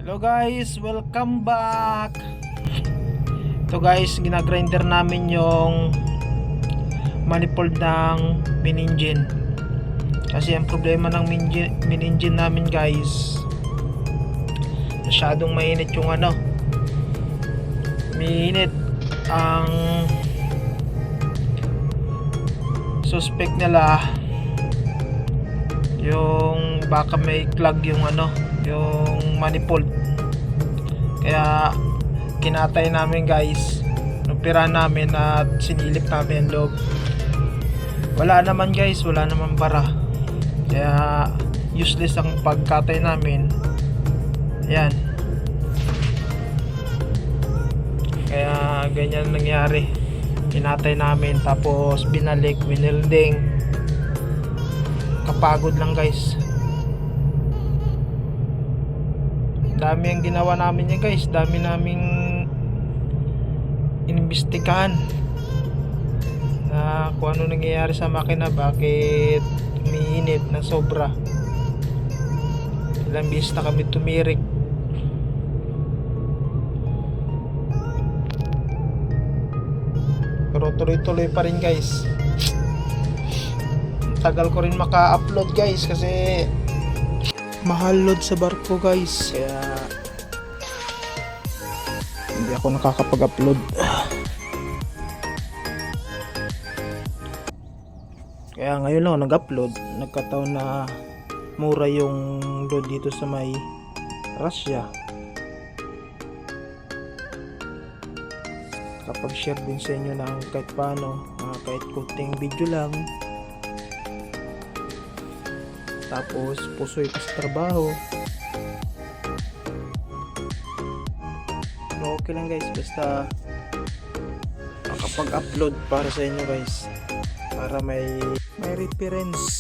Hello guys, welcome back. Ito guys, ginagrinder namin yung manifold ng main engine. Kasi ang problema ng main engine namin guys, masyadong mainit yung mainit ang suspect nila, yung baka may clog yung yung manifold. Kaya kinatay namin guys, nupira namin at sinilip namin ang loob. Wala naman guys, wala naman bara, kaya useless ang pagkatay namin. Ayan, kaya ganyan nangyari, kinatay namin tapos binalik, winelding. Kapagod lang guys, dami ang ginawa namin yan guys, dami naming inimbestigahan na kung ano nangyayari sa makina, bakit umiinit na sobra. Ilang beses na kami tumirik, pero tuloy-tuloy pa rin guys. Tagal ko rin maka-upload guys kasi mahal load sa barko guys, kaya hindi ako nakakapag-upload. Kaya ngayon lang nag-upload, nagkataon na mura yung load dito sa may Russia. Kapag share din sa inyo ng kahit paano, kahit kunting video lang, tapos pusoy pa sa trabaho. Pero okay lang guys, basta makapag-upload para sa inyo guys, para may reference